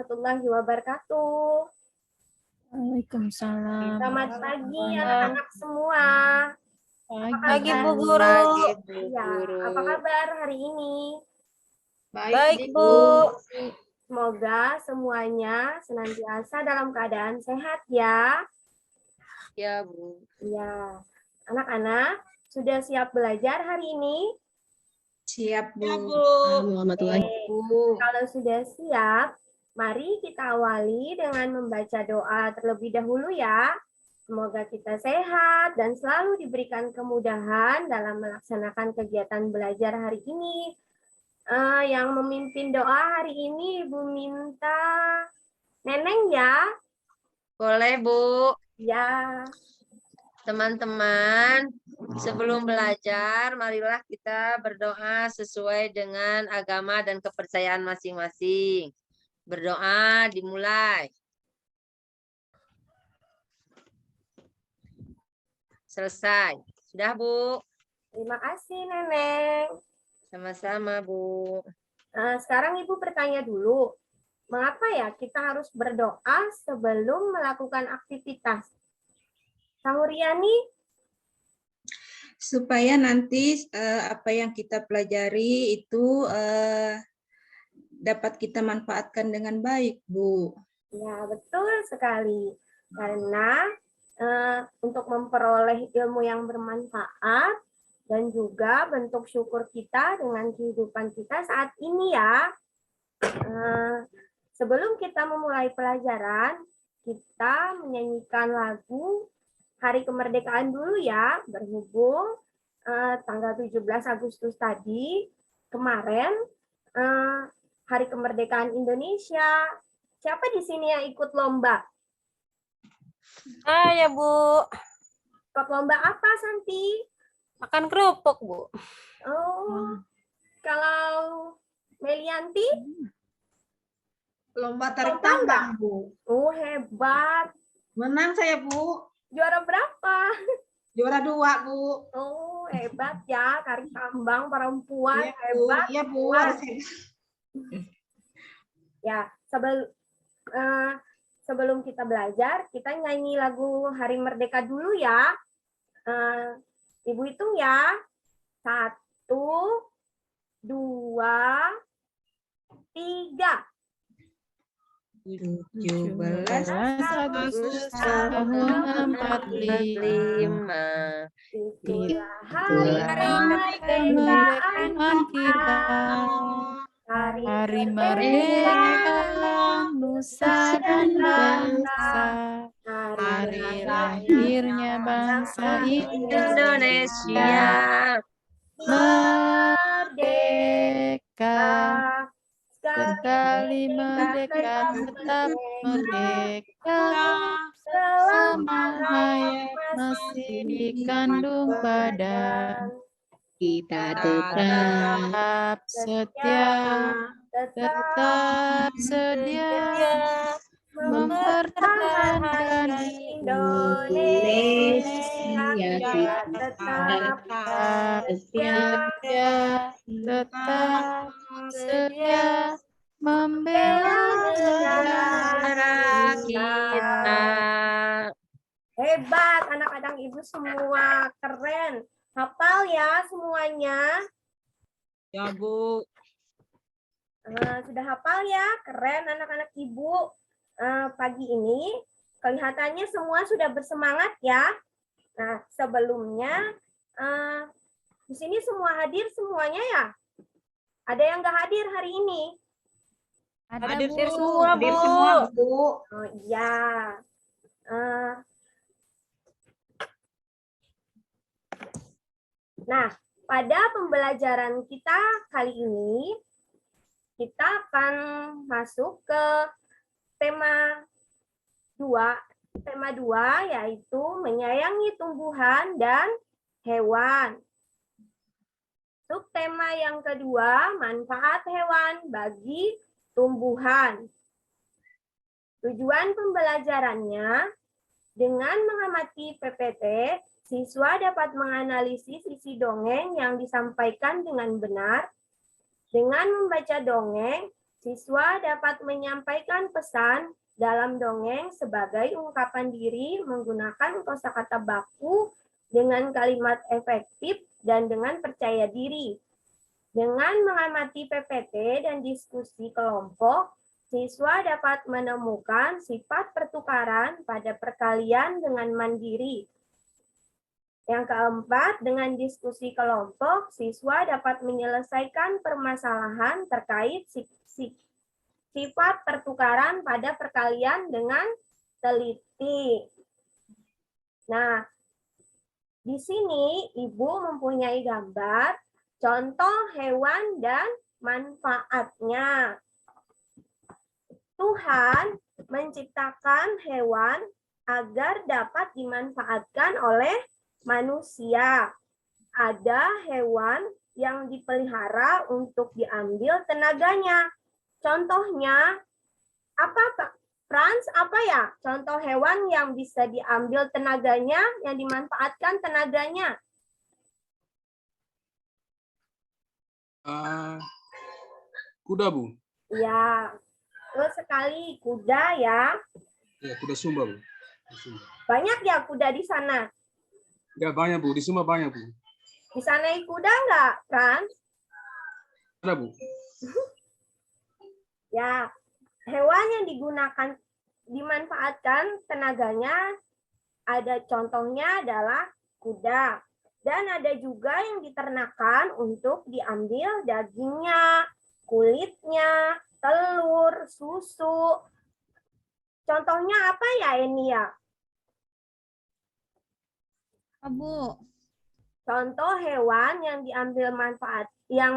warahmatullahi wabarakatuh. Waalaikumsalam. Selamat pagi anak-anak semua. Pagi, kabar? Bu Guru. Ya, apa kabar hari ini? Baik, Bu. Semoga semuanya senantiasa dalam keadaan sehat ya. Ya, Bu. Ya, anak-anak sudah siap belajar hari ini? Siap, Bu. Oke, kalau sudah siap, mari kita awali dengan membaca doa terlebih dahulu ya. Semoga kita sehat dan selalu diberikan kemudahan dalam melaksanakan kegiatan belajar hari ini. Yang memimpin doa hari ini Ibu minta Neneng ya. Boleh, Bu. Ya. Teman-teman, sebelum belajar, marilah kita berdoa sesuai dengan agama dan kepercayaan masing-masing. Berdoa dimulai. Selesai. Sudah, Bu? Terima kasih, Neneng. Sama-sama, Bu. Sekarang Ibu bertanya dulu. Mengapa ya kita harus berdoa sebelum melakukan aktivitas? Sahuriani? Supaya nanti apa yang kita pelajari itu dapat kita manfaatkan dengan baik, Bu. Ya, betul sekali. Karena untuk memperoleh ilmu yang bermanfaat dan juga bentuk syukur kita dengan kehidupan kita saat ini ya. Sebelum kita memulai pelajaran, kita menyanyikan lagu Hari Kemerdekaan dulu ya, berhubung tanggal 17 Agustus tadi, kemarin Hari Kemerdekaan Indonesia. Siapa di sini yang ikut lomba? Ya, Bu. Ikut lomba apa, Santi? Makan kerupuk, Bu. Oh, kalau Melianti? Lomba tarik tambang, Bu. Oh, hebat. Menang saya, Bu. Juara berapa? Juara 2, Bu. Oh, hebat ya, tarik tambang perempuan, Iya, Bu. hebat. Iya, Bu. Wah. Harus hebat. Ya, sebelum kita belajar, kita nyanyi lagu Hari Merdeka dulu ya. Ibu hitung ya. 1, 2, 3. 17 Agustus tahun 45. Itulah Hari kemerdekaan kita. Hari merdeka nusa dan bangsa. Hari lahirnya bangsa Indonesia. Merdeka. Sekali merdeka tetap merdeka. Selama hayat masih dikandung badan. Kita Tetap setia, tetap sedia mempertahankan Indonesia. tetap setia, tetap setia membela negara kita. Hebat anak-anak Ibu semua, keren. Hafal ya semuanya. Ya, Bu. Sudah hafal ya, keren anak-anak Ibu. Pagi ini kelihatannya semua sudah bersemangat ya. Nah, sebelumnya di sini semua hadir semuanya ya? Ada yang nggak hadir hari ini? Hadir semua, Bu. Oh iya. Nah, pada pembelajaran kita kali ini, kita akan masuk ke tema 2. Tema 2 yaitu menyayangi tumbuhan dan hewan. Subtema yang kedua, manfaat hewan bagi tumbuhan. Tujuan pembelajarannya, dengan mengamati PPT, siswa dapat menganalisis isi dongeng yang disampaikan dengan benar. Dengan membaca dongeng, Siswa dapat menyampaikan pesan dalam dongeng sebagai ungkapan diri menggunakan kosakata baku dengan kalimat efektif dan dengan percaya diri. Dengan mengamati PPT dan diskusi kelompok, siswa dapat menemukan sifat pertukaran pada perkalian dengan mandiri. Yang keempat, dengan diskusi kelompok, siswa dapat menyelesaikan permasalahan terkait sifat pertukaran pada perkalian dengan teliti. Nah, di sini Ibu mempunyai gambar contoh hewan dan manfaatnya. Tuhan menciptakan hewan agar dapat dimanfaatkan oleh manusia. Ada hewan yang dipelihara untuk diambil tenaganya. Contohnya, apa Pak Franz? Apa ya contoh hewan yang bisa diambil tenaganya, yang dimanfaatkan tenaganya? Kuda, Bu. Ya, betul sekali. Kuda ya. Ya, kuda Sumba, Bu. Banyak ya kuda di sana? Ya, banyak, Bu. Di Sumba banyak, Bu. Bisa naik kuda nggak, Franz? Ada, Bu. Ya, hewan yang dimanfaatkan tenaganya, ada contohnya adalah kuda. Dan ada juga yang diternakan untuk diambil dagingnya, kulitnya, telur, susu. Contohnya apa ya ini ya? Bu. Contoh hewan yang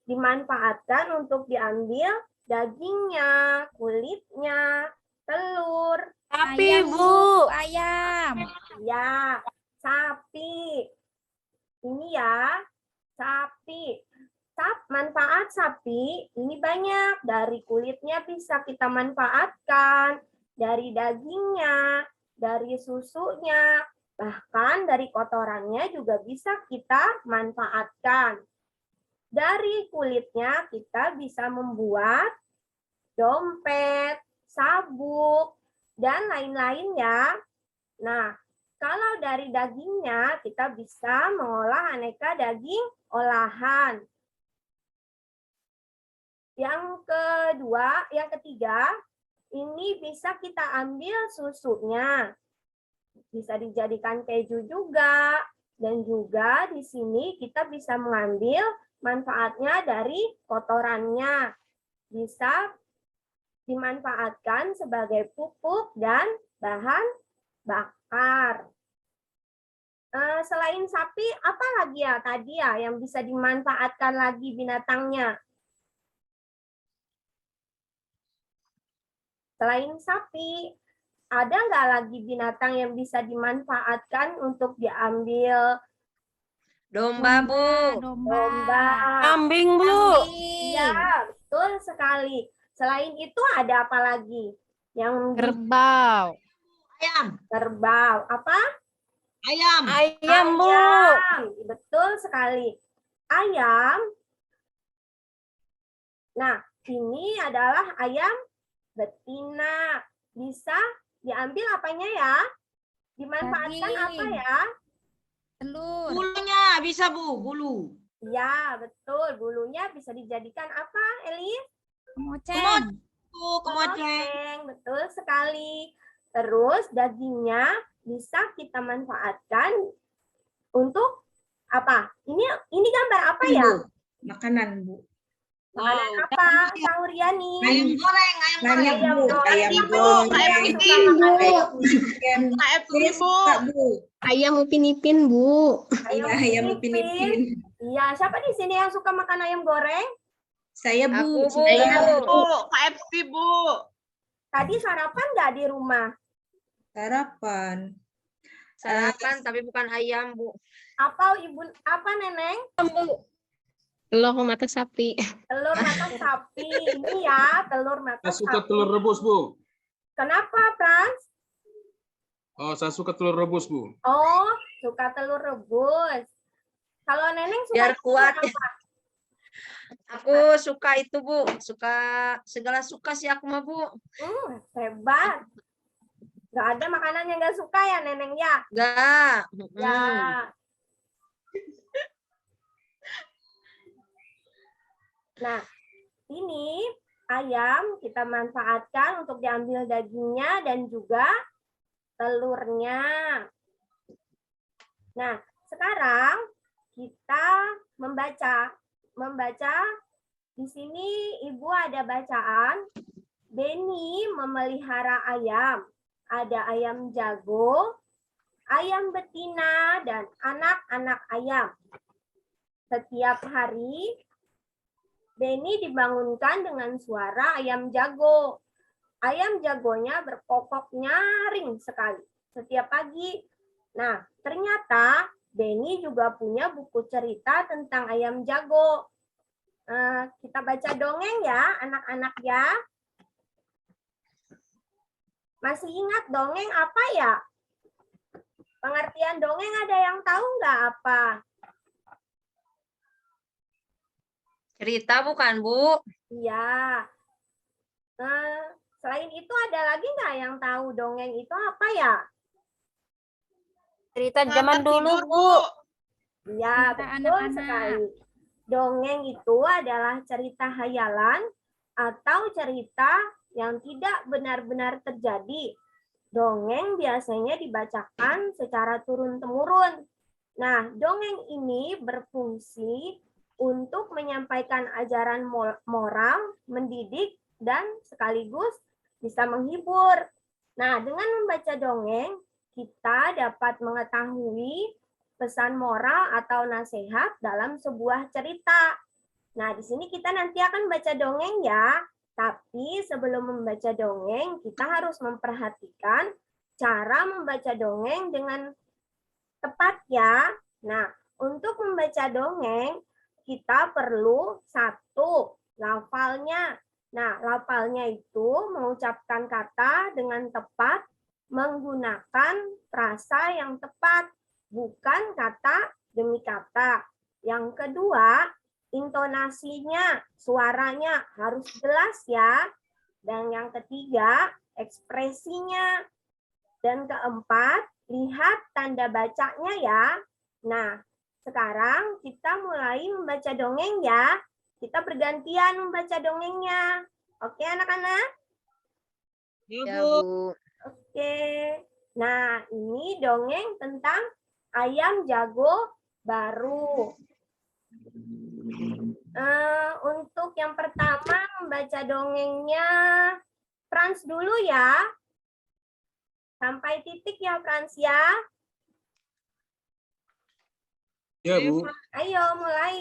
dimanfaatkan untuk diambil dagingnya, kulitnya, telur. Sapi, Bu. Ayam. Ya, sapi. Ini ya, sapi. Manfaat sapi ini banyak. Dari kulitnya bisa kita manfaatkan, dari dagingnya, dari susunya, bahkan dari kotorannya juga bisa kita manfaatkan. Dari kulitnya kita bisa membuat dompet, sabuk, dan lain-lain ya. Nah, kalau dari dagingnya kita bisa mengolah aneka daging olahan. Yang ketiga, ini bisa kita ambil susunya. Bisa dijadikan keju juga. Dan juga di sini kita bisa mengambil manfaatnya dari kotorannya. Bisa dimanfaatkan sebagai pupuk dan bahan bakar. Selain sapi, apa lagi ya tadi ya yang bisa dimanfaatkan lagi binatangnya? Selain sapi, ada nggak lagi binatang yang bisa dimanfaatkan untuk diambil? Domba, Bu. Domba. Kambing, Bu. Iya, betul sekali. Selain itu ada apa lagi? Kerbau. Kerbau. Apa? Ayam, Bu. Ayam. Betul sekali. Ayam. Nah, ini adalah ayam betina. Bisa diambil apanya ya? Dimanfaatkan apa ya? Telur. Bulunya bisa, Bu, bulu. Ya, betul. Bulunya bisa dijadikan apa, Elis? Kemoceng. Kemoceng. Betul sekali. Terus dagingnya bisa kita manfaatkan untuk apa? Ini gambar apa ya? Makanan, Bu. Makanan apa, Sauriani? Ayam goreng. Ayam upin-ipin, Bu. Ayam upin-ipin. Iya, siapa di sini yang suka makan ayam goreng? Saya, Bu. Aku, Bu. KFC, Bu. Tadi sarapan nggak di rumah? Sarapan. Tapi bukan ayam, Bu. Apa Neneng? Telur mata sapi. Telur mata sapi. Ini ya, telur mata Saya suka sapi. telur rebus, Bu. Kenapa, Franz? Oh, saya suka telur rebus, Bu. Oh, suka telur rebus. Kalau Neneng suka Biar kuat. apa? Aku suka itu, Bu. Suka segala suka sih aku mah, Bu. Hebat. Nggak ada makanan yang nggak suka ya, Neneng ya? Enggak. Ya. Nah, ini ayam kita manfaatkan untuk diambil dagingnya dan juga telurnya. Nah, sekarang kita membaca di sini Ibu ada bacaan. Beni memelihara ayam. Ada ayam jago, ayam betina, dan anak-anak ayam. Setiap hari, Beni dibangunkan dengan suara ayam jago. Ayam jagonya berkokok nyaring sekali setiap pagi. Nah, ternyata Beni juga punya buku cerita tentang ayam jago. Kita baca dongeng ya, anak-anak ya. Masih ingat dongeng apa ya? Pengertian dongeng ada yang tahu nggak apa? Cerita bukan, Bu? Iya. Selain itu ada lagi nggak yang tahu dongeng itu apa ya? Cerita zaman dulu, Bu. Iya, betul sekali. Dongeng itu adalah cerita hayalan atau cerita yang tidak benar-benar terjadi. Dongeng biasanya dibacakan secara turun-temurun. Nah, dongeng ini berfungsi untuk menyampaikan ajaran moral, mendidik, dan sekaligus bisa menghibur. Nah, dengan membaca dongeng, kita dapat mengetahui pesan moral atau nasihat dalam sebuah cerita. Nah, di sini kita nanti akan baca dongeng ya. Tapi sebelum membaca dongeng, kita harus memperhatikan cara membaca dongeng dengan tepat ya. Nah, untuk membaca dongeng, kita perlu satu, lafalnya. Nah, lafalnya itu mengucapkan kata dengan tepat, menggunakan frasa yang tepat, bukan kata demi kata. Yang kedua, intonasinya, suaranya harus jelas ya. Dan yang ketiga, ekspresinya. Dan keempat, lihat tanda bacanya ya. Nah, sekarang kita mulai membaca dongeng ya. Kita bergantian membaca dongengnya. Oke anak-anak? Ya, Bu. Oke. Nah, ini dongeng tentang ayam jago baru. Untuk yang pertama membaca dongengnya Frans dulu ya. Sampai titik ya Frans ya. Ya, Bu. Ayo mulai.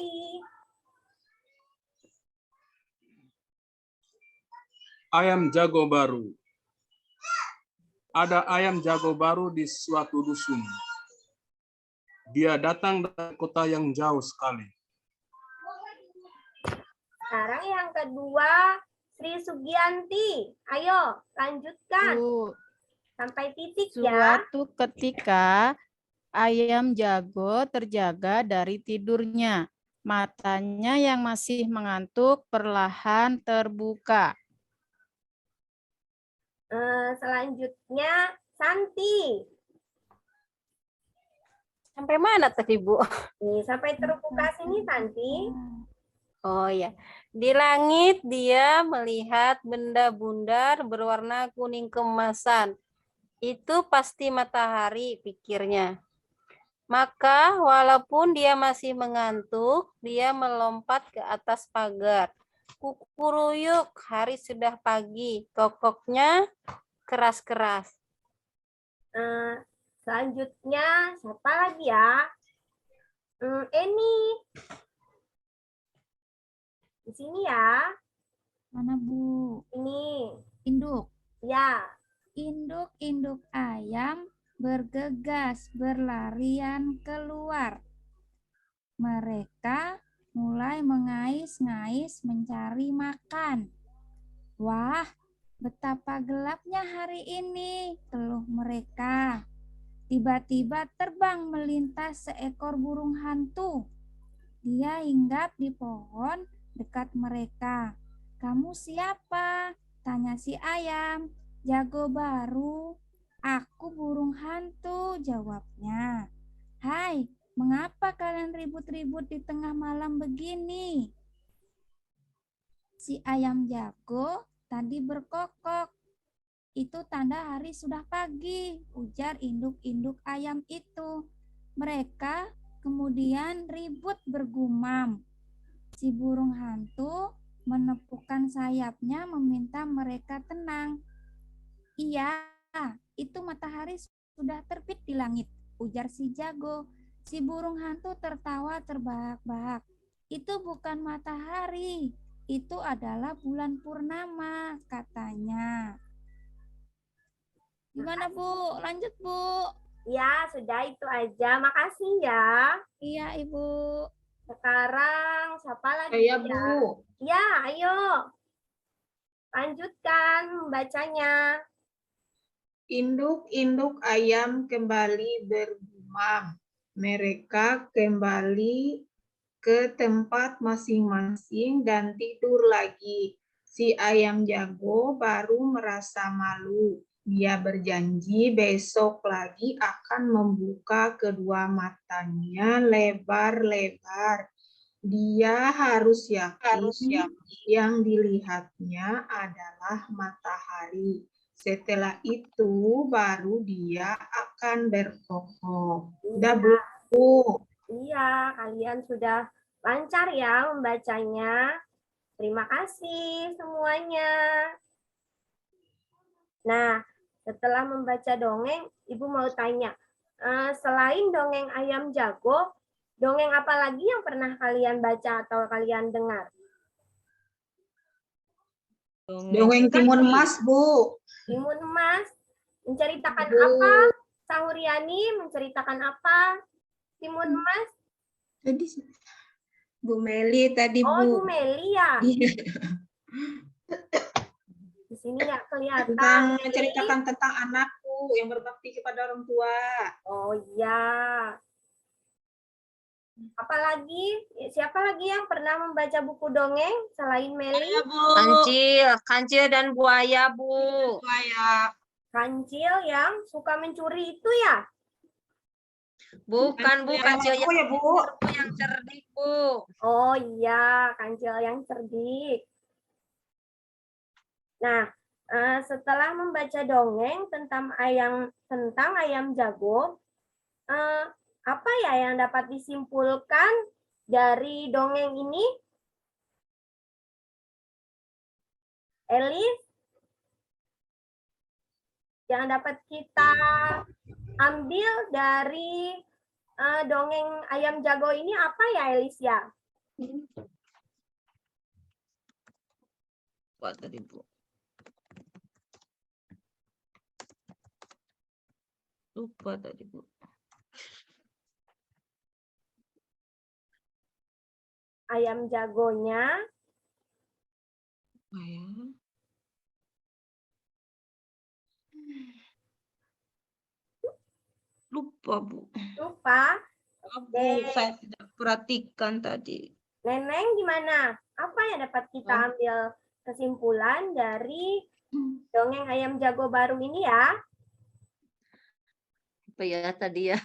Ayam jago baru. Ada ayam jago baru di suatu dusun. Dia datang dari kota yang jauh sekali. Sekarang yang kedua, Sri Sugianti. Ayo, lanjutkan. Bu, Sampai titik ya. suatu ketika ayam jago terjaga dari tidurnya. Matanya yang masih mengantuk perlahan terbuka. Selanjutnya, Santi. Sampai mana tadi, Bu? Nih, sampai terbuka sini, Santi. Oh ya, di langit dia melihat benda bundar berwarna kuning keemasan. Itu pasti matahari, pikirnya. Maka walaupun dia masih mengantuk, dia melompat ke atas pagar. Kukuruyuk, hari sudah pagi, kokoknya keras-keras. Selanjutnya, siapa lagi ya? Eni. Di sini ya. Mana, Bu? Ini. Induk. Ya. Induk-induk ayam bergegas berlarian keluar. Mereka mulai mengais-ngais mencari makan. Wah, betapa gelapnya hari ini, keluh mereka. Tiba-tiba terbang melintas seekor burung hantu. Dia hinggap di pohon dekat mereka. "Kamu siapa?" tanya si ayam. "Jago baru." "Aku burung hantu," jawabnya. "Hai, mengapa kalian ribut-ribut di tengah malam begini?" Si ayam jago tadi berkokok. "Itu tanda hari sudah pagi," ujar induk-induk ayam itu. Mereka kemudian ribut bergumam. Si burung hantu menepukkan sayapnya meminta mereka tenang. "Iya, itu matahari sudah terbit di langit," ujar si jago. Si burung hantu tertawa terbahak-bahak. "Itu bukan matahari, itu adalah bulan purnama," katanya. Gimana, Bu? Lanjut, Bu. Ya, sudah itu aja. Makasih ya. Iya, Ibu. Sekarang siapa lagi Saya, ya? Bu. Ya, ayo. Lanjutkan membacanya. Induk-induk ayam kembali bergumam. Mereka kembali ke tempat masing-masing dan tidur lagi. Si ayam jago baru merasa malu. Dia berjanji besok lagi akan membuka kedua matanya lebar-lebar. Dia harus yakin yang dilihatnya adalah matahari. Setelah itu baru dia akan berkokok. Udah, Bu. Iya, kalian sudah lancar ya membacanya. Terima kasih semuanya. Nah, setelah membaca dongeng, Ibu mau tanya, selain dongeng ayam jago, dongeng apa lagi yang pernah kalian baca atau kalian dengar? Dongeng Timun Emas, Bu. Timun Emas menceritakan Bu. apa? Sahuriani menceritakan apa? Timun Emas? Tadi Bu Meli tadi, Oh, Bu. Bu Meli ya? Iya. Di sini nggak kelihatan. Menceritakan tentang anakku yang berbakti kepada orang tua. Oh iya. Apalagi, siapa lagi yang pernah membaca buku dongeng selain Meli? Saya, Bu. Kancil dan buaya, Bu. Buaya. Kancil yang suka mencuri itu ya? Bukan, Bu, kancil Oh ya, Bu. yang cerdik, Bu. Oh iya, kancil yang cerdik. Nah, setelah membaca dongeng tentang ayam jago, apa ya yang dapat disimpulkan dari dongeng ini? Elis? Yang dapat kita ambil dari dongeng ayam jago ini apa ya, Elis ya? Apa tadi, Bu? Lupa tadi, Bu. Ayam jagonya Lupa, Bu. lupa. Bu, saya tidak perhatikan tadi. Neneng gimana? Apa yang dapat kita ambil kesimpulan dari dongeng ayam jago baru ini ya? Apa ya tadi ya?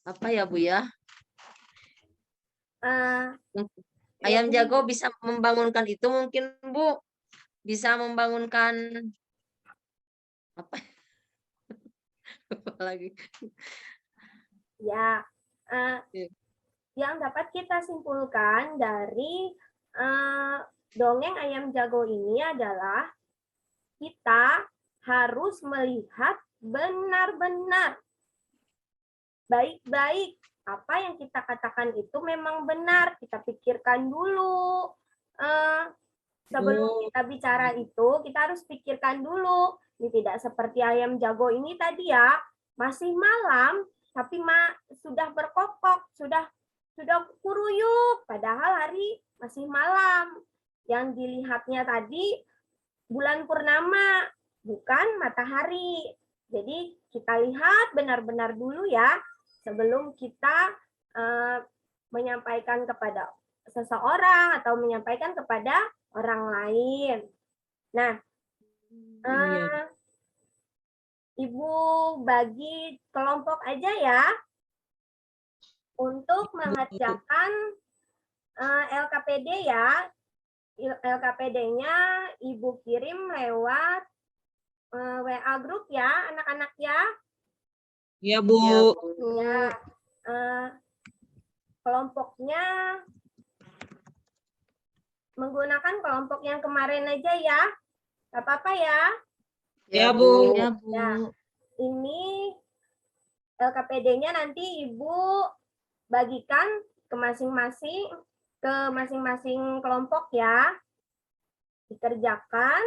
Apa ya, Bu ya? Ayam jago bisa membangunkan itu mungkin, Bu. Bisa membangunkan apa? Apa lagi? Ya, yang dapat kita simpulkan dari dongeng ayam jago ini adalah kita harus melihat benar-benar baik-baik apa yang kita katakan itu memang benar. Kita pikirkan dulu. Sebelum kita bicara itu, kita harus pikirkan dulu. Ini tidak seperti ayam jago ini tadi ya, masih malam, tapi sudah berkokok, sudah kuruyuk, padahal hari masih malam. Yang dilihatnya tadi bulan purnama, bukan matahari. Jadi kita lihat benar-benar dulu ya sebelum kita menyampaikan kepada seseorang atau menyampaikan kepada orang lain. Nah, Ibu bagi kelompok aja ya untuk mengerjakan LKPD ya. LKPD-nya Ibu kirim lewat WA grup ya, anak-anak ya. Ya, Bu. Ya, kelompoknya menggunakan kelompok yang kemarin aja ya. Gak apa-apa ya. Ya, Bu. Ya, Ya, ini LKPD-nya nanti Ibu bagikan ke masing-masing kelompok ya. Dikerjakan.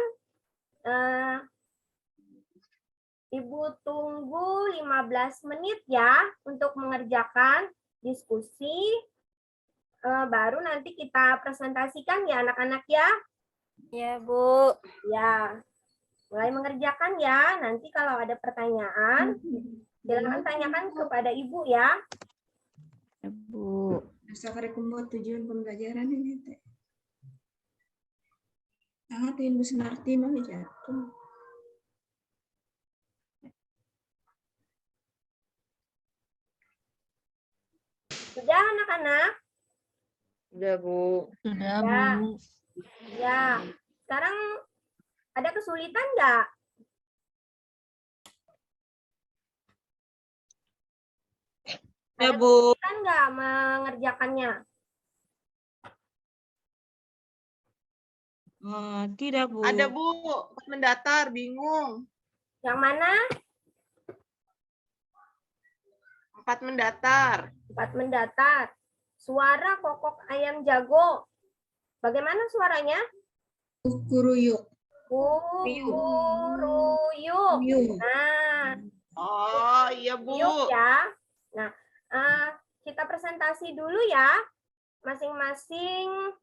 Ibu tunggu 15 menit ya untuk mengerjakan diskusi. Baru nanti kita presentasikan ya anak-anak ya. Ya, Bu. Ya, mulai mengerjakan ya. Nanti kalau ada pertanyaan, silakan tanyakan kepada Ibu ya. Ya, Bu. Naskah buat tujuan pembelajaran ini teh. Sangat Ibu Sunarti mau jatuh. Sudah anak-anak? Udah, Bu. Sudah, Ya. Bu. Ya. Sekarang ada kesulitan nggak? Ya, Ada Bu. kesulitan nggak mengerjakannya? Tidak, Bu. Ada Bu, mendatar, bingung. Yang mana? 4 mendatar. 4 mendatar. Suara kokok ayam jago. Bagaimana suaranya? Kukuruyuk. Kuruyuk. Yuk. Nah, Oh iya Bu. yuk ya. Nah, kita presentasi dulu ya. Masing-masing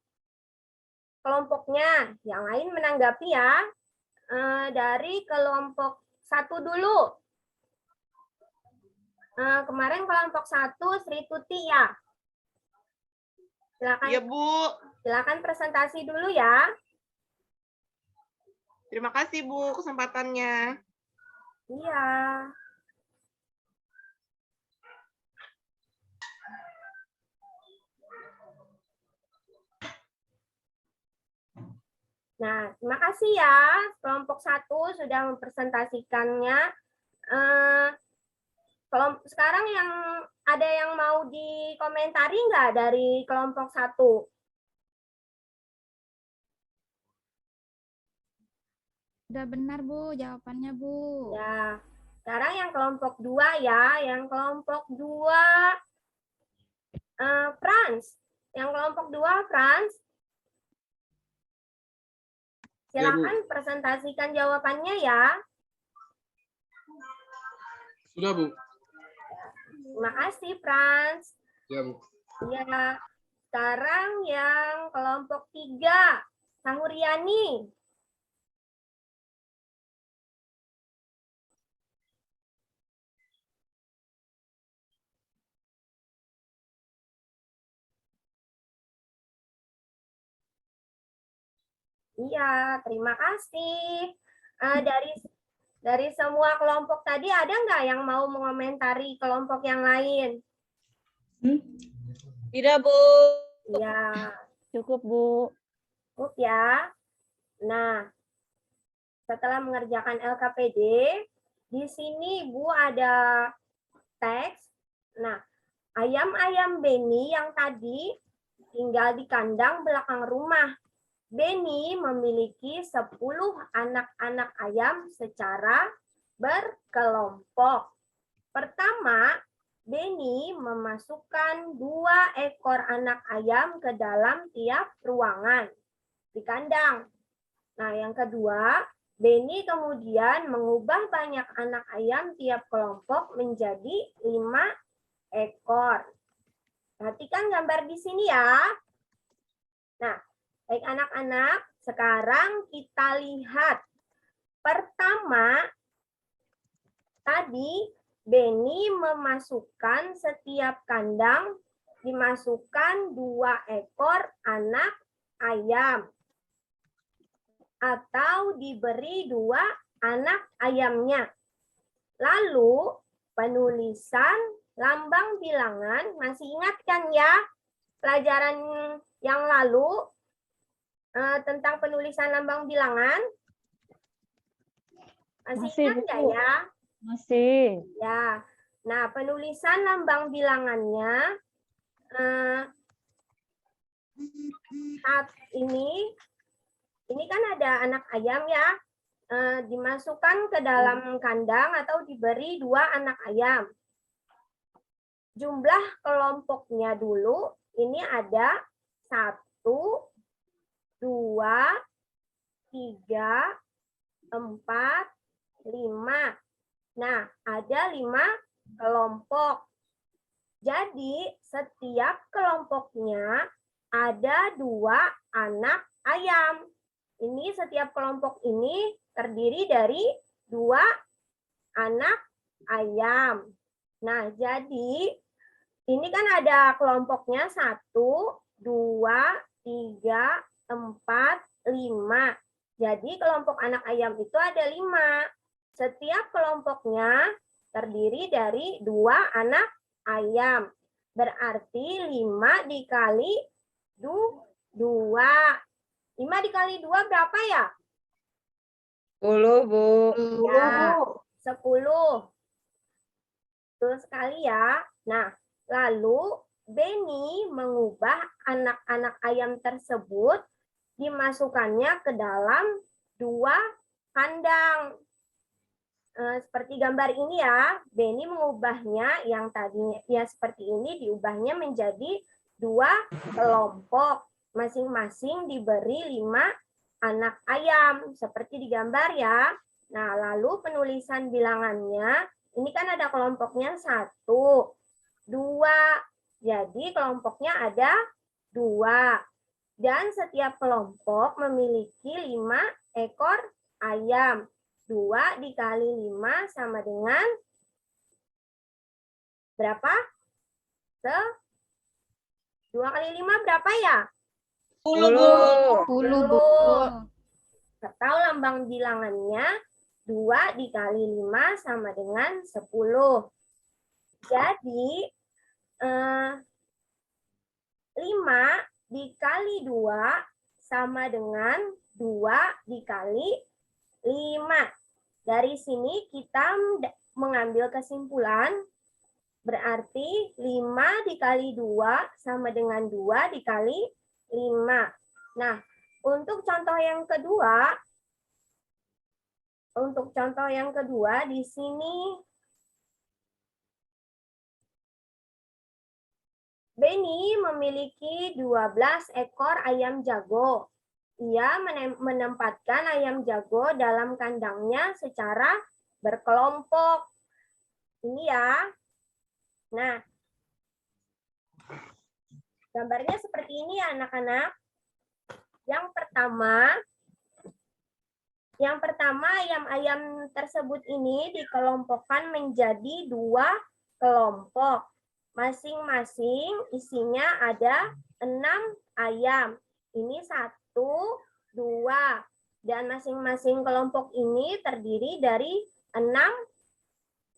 kelompoknya. Yang lain menanggapi ya. Dari kelompok 1 dulu. Kemarin kelompok 1 Sri Tuti ya. Silakan, Iya Bu. silakan presentasi dulu ya. Terima kasih Bu kesempatannya. Iya. Nah, terima kasih ya. Kelompok 1 sudah mempresentasikannya. Sekarang ada yang mau dikomentari nggak dari kelompok 1? Udah benar, Bu, jawabannya, Bu. Ya. Sekarang yang kelompok 2 ya. Yang kelompok 2 Franz. Yang kelompok 2 Franz. Silakan presentasikan jawabannya ya. Sudah, Bu. Terima kasih, Franz. Ya, Bu. Ya, sekarang yang kelompok 3, Sahuriani. Iya, terima kasih. Dari semua kelompok tadi ada nggak yang mau mengomentari kelompok yang lain? Tidak, Bu. Iya, Cukup, Bu. cukup ya. Nah, setelah mengerjakan LKPD, di sini Bu ada teks. Nah, ayam-ayam Beni yang tadi tinggal di kandang belakang rumah. Beni memiliki 10 anak-anak ayam secara berkelompok. Pertama, Beni memasukkan 2 ekor anak ayam ke dalam tiap ruangan di kandang. Nah, yang kedua, Beni kemudian mengubah banyak anak ayam tiap kelompok menjadi 5 ekor. Perhatikan gambar di sini ya. Nah, baik anak-anak, sekarang kita lihat Pertama, tadi Beni memasukkan setiap kandang dimasukkan 2 ekor anak ayam atau diberi 2 anak ayamnya. Lalu penulisan lambang bilangan, masih ingat kan ya pelajaran yang lalu tentang penulisan lambang bilangan? Masih ingat nggak ya? Masih. Ya. Nah, penulisan lambang bilangannya saat ini kan ada anak ayam ya, dimasukkan ke dalam kandang atau diberi 2 anak ayam. Jumlah kelompoknya dulu, ini ada 1, 2, 3, 4, 5. Nah, ada 5 kelompok. Jadi, setiap kelompoknya ada 2 anak ayam. Ini setiap kelompok ini terdiri dari 2 anak ayam. Nah, jadi ini kan ada kelompoknya 1, 2, 3, 4, 5. Jadi kelompok anak ayam itu ada 5. Setiap kelompoknya terdiri dari 2 anak ayam. Berarti 5 dikali 2. 5 dikali 2 berapa ya? 10, Bu. Ya, 10. Betul sekali ya. Nah, lalu Beni mengubah anak-anak ayam tersebut dimasukkannya ke dalam 2 kandang. Seperti gambar ini ya, Beni mengubahnya yang tadinya ya seperti ini diubahnya menjadi 2 kelompok. Masing-masing diberi 5 anak ayam seperti di gambar ya. Nah, lalu penulisan bilangannya, ini kan ada kelompoknya 1, 2. Jadi kelompoknya ada 2. Dan setiap kelompok memiliki 5 ekor ayam. 2 dikali 5 sama dengan berapa? 2 kali 5 berapa ya? 10, Bu. 10, Bu. Atau lambang bilangannya 2 dikali 5 sama dengan 10. Jadi 5 dikali 2 sama dengan 2 dikali 5. Dari sini kita mengambil kesimpulan berarti 5 dikali 2 sama dengan 2 dikali 5. Nah, untuk contoh yang kedua di sini Beni memiliki 12 ekor ayam jago. Ia menempatkan ayam jago dalam kandangnya secara berkelompok. Ini ya. Nah, gambarnya seperti ini ya anak-anak. Yang pertama ayam-ayam tersebut ini dikelompokkan menjadi 2 kelompok. Masing-masing isinya ada 6 ayam. Ini 1, 2. Dan masing-masing kelompok ini terdiri dari 6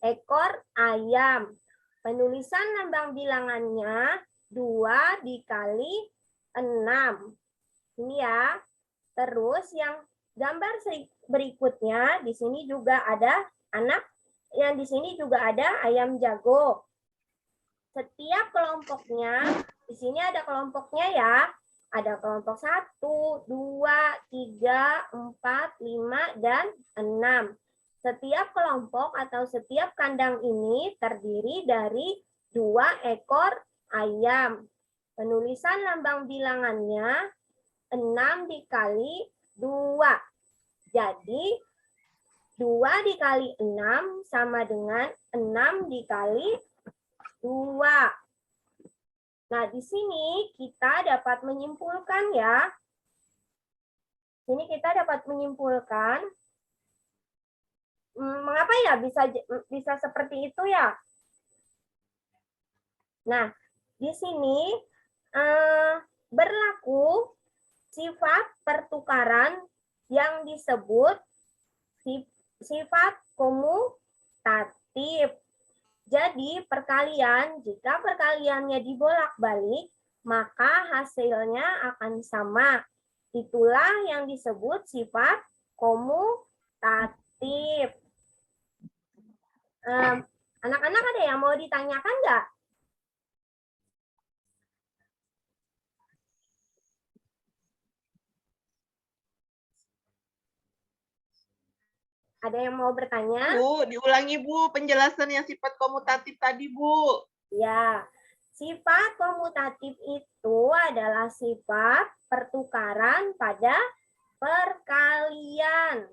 ekor ayam. Penulisan lambang bilangannya 2 dikali 6. Ini ya. Terus yang gambar berikutnya di sini juga ada di sini juga ada ayam jago. Setiap kelompoknya, di sini ada kelompoknya ya. Ada kelompok 1, 2, 3, 4, 5, dan 6. Setiap kelompok atau setiap kandang ini terdiri dari 2 ekor ayam. Penulisan lambang bilangannya 6 dikali 2. Jadi 2 dikali 6 sama dengan 6 dikali 2. Nah, di sini kita dapat menyimpulkan ya. Sini kita dapat menyimpulkan Mengapa ya bisa seperti itu ya? Nah, di sini berlaku sifat pertukaran yang disebut sifat komutatif. Jadi perkalian, jika perkaliannya dibolak-balik, maka hasilnya akan sama. Itulah yang disebut sifat komutatif. Anak-anak ada yang mau ditanyakan nggak? Ada yang mau bertanya? Bu, diulangi Bu penjelasan yang sifat komutatif tadi Bu. Ya, sifat komutatif itu adalah sifat pertukaran pada perkalian.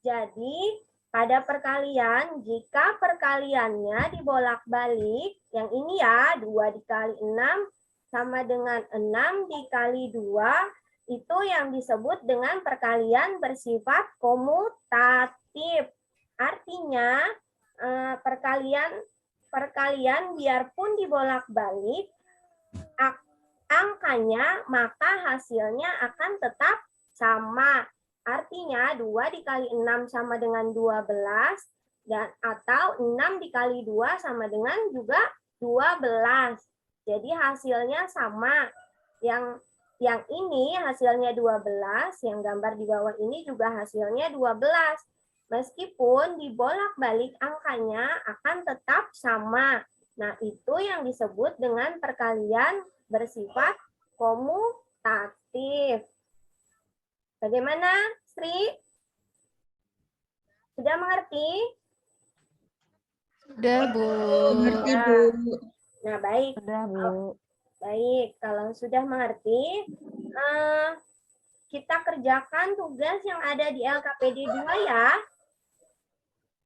Jadi, pada perkalian, jika perkaliannya dibolak-balik, yang ini ya, 2 dikali 6 sama dengan 6 dikali 2, itu yang disebut dengan perkalian bersifat komutatif. Artinya, perkalian biarpun dibolak-balik, angkanya maka hasilnya akan tetap sama. Artinya 2 dikali 6 sama dengan 12, dan atau 6 dikali 2 sama dengan juga 12. Jadi hasilnya sama. Yang ini hasilnya 12, yang gambar di bawah ini juga hasilnya 12. Meskipun dibolak-balik angkanya akan tetap sama. Nah, itu yang disebut dengan perkalian bersifat komutatif. Bagaimana, Sri? Sudah mengerti? Sudah, Bu. Mengerti, Bu. Nah, baik. Sudah, Bu. Baik, kalau sudah mengerti, kita kerjakan tugas yang ada di LKPD 2 ya.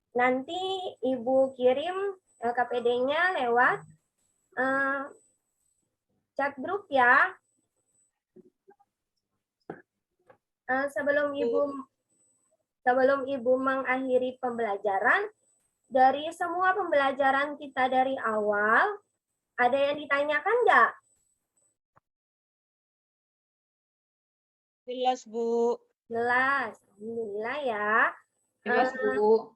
Nanti Ibu kirim LKPD-nya lewat chat grup ya. Sebelum Ibu mengakhiri pembelajaran, dari semua pembelajaran kita dari awal, ada yang ditanyakan nggak? Jelas, Bu. Jelas, alhamdulillah ya. Jelas, Bu.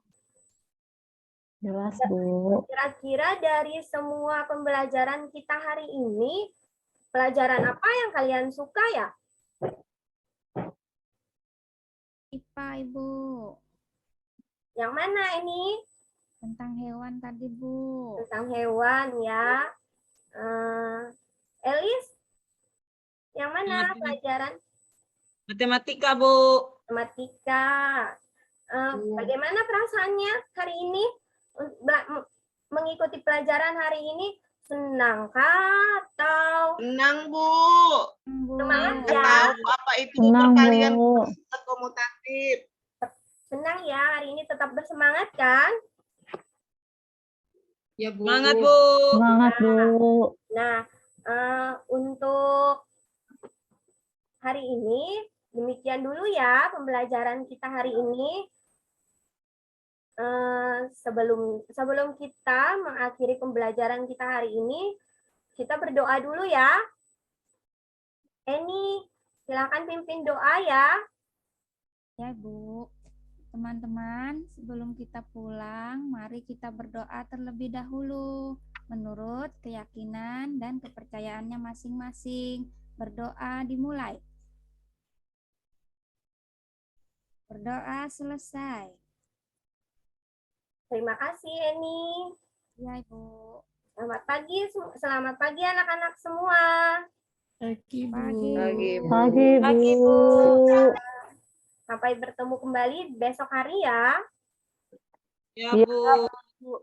Jelas, Bu. Kira-kira dari semua pembelajaran kita hari ini, pelajaran apa yang kalian suka ya? IPA, Ibu. Yang mana ini? Tentang hewan tadi, Bu. Tentang hewan ya. Elis, yang mana pelajaran? Matematika, Bu. Matematika. Bagaimana perasaannya hari ini mengikuti pelajaran hari ini? Senangkah atau Senang Bu. semangat Nggak ya? tahu apa itu Bu Senang, perkalian Bu. sifat komutatif. Senang ya, hari ini tetap bersemangat kan? Ya, Bu. Semangat, Bu. Semangat, Bu. Nah, untuk hari ini demikian dulu ya pembelajaran kita hari ini. Sebelum kita mengakhiri pembelajaran kita hari ini, kita berdoa dulu ya. Eni, silakan pimpin doa ya. Ya, Bu. Teman-teman, sebelum kita pulang, mari kita berdoa terlebih dahulu menurut keyakinan dan kepercayaannya masing-masing. Berdoa dimulai. Berdoa selesai. Terima kasih Eni. Ya, Ibu. Selamat pagi anak-anak semua. Pagi, Bu. Pagi. Pagi, Bu. Sampai bertemu kembali besok hari ya. Ya, Iya, Bu.